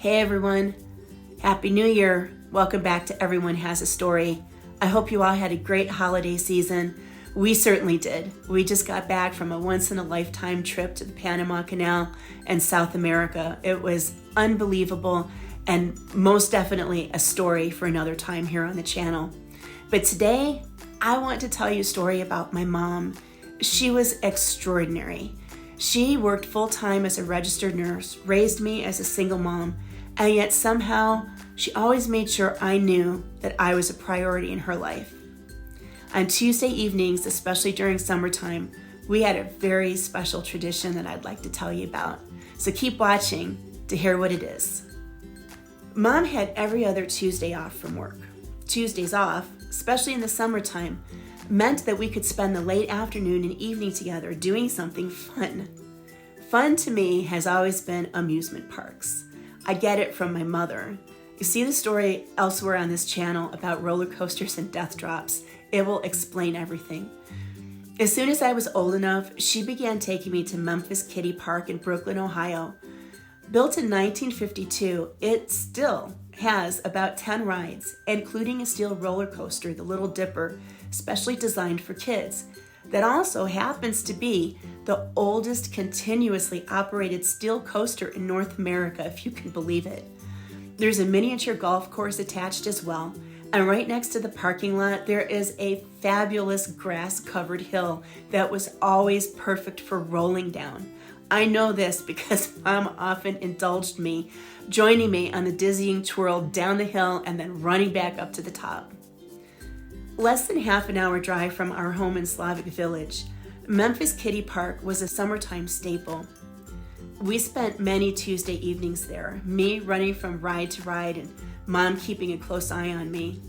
Hey everyone, Happy New Year. Welcome back to Everyone Has a Story. I hope you all had a great holiday season. We certainly did. We just got back from a once-in-a-lifetime trip to the Panama Canal and South America. It was unbelievable and most definitely a story for another time here on the channel. But today, I want to tell you a story about my mom. She was extraordinary. She worked full-time as a registered nurse, raised me as a single mom, and yet somehow she always made sure I knew that I was a priority in her life. On Tuesday evenings, especially during summertime, we had a very special tradition that I'd like to tell you about. So keep watching to hear what it is. Mom had every other Tuesday off from work. Tuesdays off, especially in the summertime, meant that we could spend the late afternoon and evening together doing something fun. Fun to me has always been amusement parks. I get it from my mother. You see the story elsewhere on this channel about roller coasters and death drops. It will explain everything. As soon as I was old enough, she began taking me to Memphis Kiddie Park in Brooklyn, Ohio. Built in 1952, it still has about 10 rides, including a steel roller coaster, the Little Dipper, specially designed for kids. That also happens to be the oldest continuously operated steel coaster in North America, if you can believe it. There's a miniature golf course attached as well, and right next to the parking lot, there is a fabulous grass-covered hill that was always perfect for rolling down. I know this because Mom often indulged me, joining me on the dizzying twirl down the hill and then running back up to the top. Less than half an hour drive from our home in Slavic Village, Memphis Kiddie Park was a summertime staple. We spent many Tuesday evenings there, me running from ride to ride and Mom keeping a close eye on me.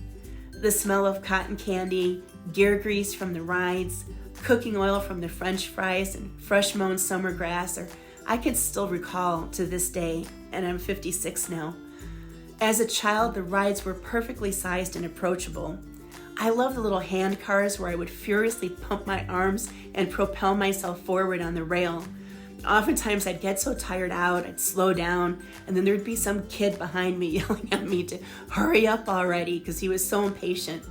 The smell of cotton candy, gear grease from the rides, cooking oil from the French fries, and fresh mown summer grass I can still recall to this day, and I'm 56 now. As a child, the rides were perfectly sized and approachable. I loved the little hand cars where I would furiously pump my arms and propel myself forward on the rail. Oftentimes I'd get so tired out, I'd slow down, and then there'd be some kid behind me yelling at me to hurry up already because he was so impatient.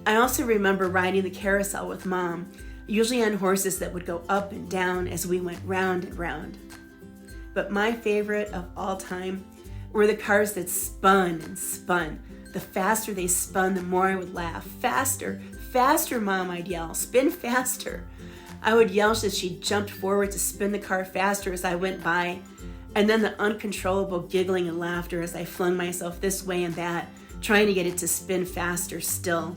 I also remember riding the carousel with Mom, usually on horses that would go up and down as we went round and round. But my favorite of all time were the cars that spun and spun. The faster they spun, the more I would laugh. Faster, faster, Mom, I'd yell. Spin faster. I would yell so she jumped forward to spin the car faster as I went by, and then the uncontrollable giggling and laughter as I flung myself this way and that, trying to get it to spin faster still.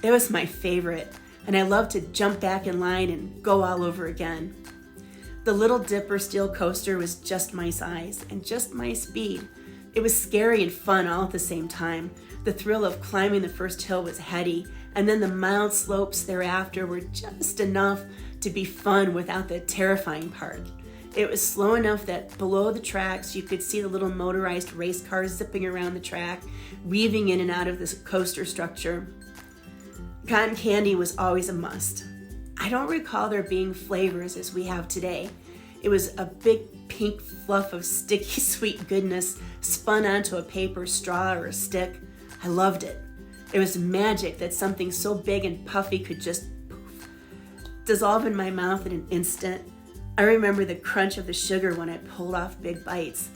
It was my favorite, and I loved to jump back in line and go all over again. The Little Dipper steel coaster was just my size and just my speed. It was scary and fun all at the same time. The thrill of climbing the first hill was heady, and then the mild slopes thereafter were just enough to be fun without the terrifying part. It was slow enough that below the tracks you could see the little motorized race cars zipping around the track, weaving in and out of this coaster structure. Cotton candy was always a must. I don't recall there being flavors as we have today. It was a big pink fluff of sticky sweet goodness spun onto a paper straw or a stick. I loved it. It was magic that something so big and puffy could just poof, dissolve in my mouth in an instant. I remember the crunch of the sugar when I pulled off big bites.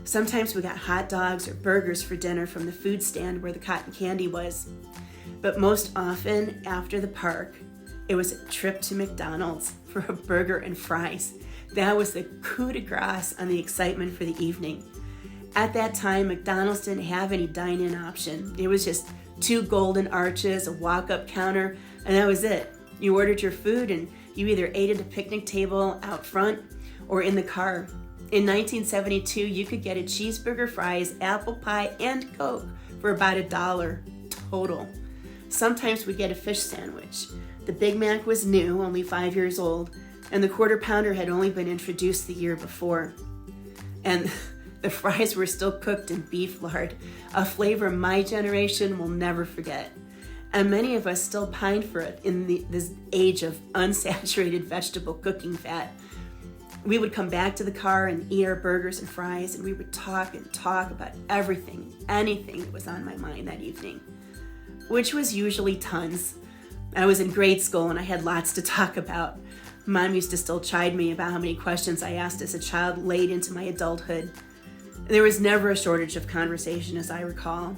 Sometimes we got hot dogs or burgers for dinner from the food stand where the cotton candy was. But most often, after the park, it was a trip to McDonald's for a burger and fries. That was the coup de grace on the excitement for the evening. At that time, McDonald's didn't have any dine-in option. It was just 2 golden arches, a walk-up counter, and that was it. You ordered your food and you either ate at a picnic table out front or in the car. In 1972, you could get a cheeseburger, fries, apple pie, and Coke for about $1 total. Sometimes we'd get a fish sandwich. The Big Mac was new, only 5 years old, and the Quarter Pounder had only been introduced the year before. And the fries were still cooked in beef lard, a flavor my generation will never forget. And many of us still pine for it in this age of unsaturated vegetable cooking fat. We would come back to the car and eat our burgers and fries, and we would talk and talk about everything, anything that was on my mind that evening, which was usually tons. I was in grade school and I had lots to talk about. Mom used to still chide me about how many questions I asked as a child late into my adulthood. There was never a shortage of conversation, as I recall.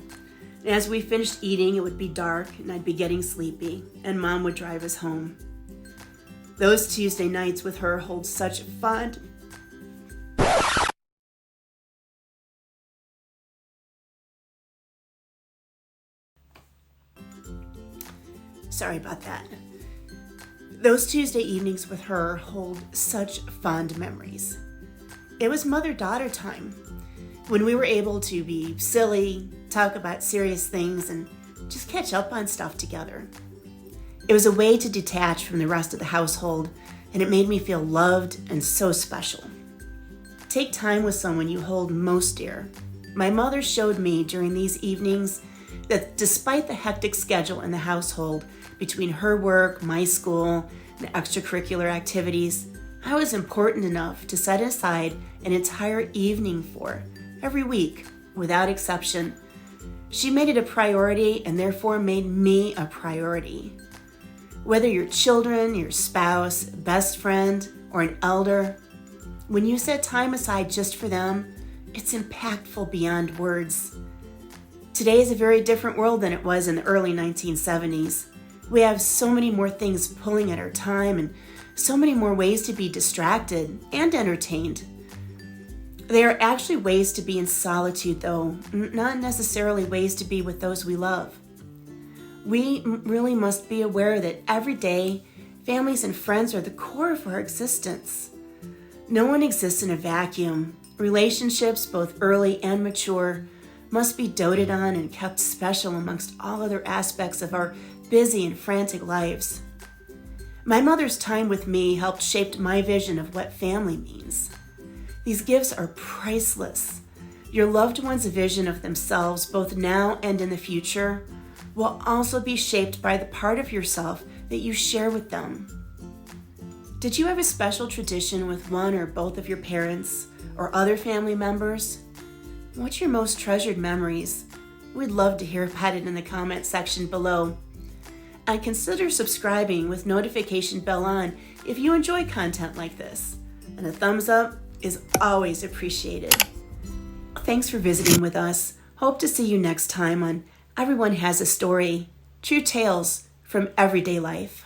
And as we finished eating, it would be dark and I'd be getting sleepy, and Mom would drive us home. Those Tuesday nights with her hold such fond... Sorry about that. Those Tuesday evenings with her hold such fond memories. It was mother-daughter time, when we were able to be silly, talk about serious things, and just catch up on stuff together. It was a way to detach from the rest of the household, and it made me feel loved and so special. Take time with someone you hold most dear. My mother showed me during these evenings that despite the hectic schedule in the household between her work, my school, and extracurricular activities, I was important enough to set aside an entire evening for every week, without exception. She made it a priority and therefore made me a priority. Whether your children, your spouse, best friend, or an elder, when you set time aside just for them, it's impactful beyond words. Today is a very different world than it was in the early 1970s. We have so many more things pulling at our time and so many more ways to be distracted and entertained. There are actually ways to be in solitude, though, not necessarily ways to be with those we love. We really must be aware that every day, families and friends are the core of our existence. No one exists in a vacuum. Relationships, both early and mature, must be doted on and kept special amongst all other aspects of our busy and frantic lives. My mother's time with me helped shape my vision of what family means. These gifts are priceless. Your loved one's vision of themselves, both now and in the future, will also be shaped by the part of yourself that you share with them. Did you have a special tradition with one or both of your parents or other family members? What's your most treasured memories? We'd love to hear about it in the comment section below. And consider subscribing with notification bell on if you enjoy content like this. And a thumbs up is always appreciated. Thanks for visiting with us. Hope to see you next time on Everyone Has a Story, True Tales from Everyday Life.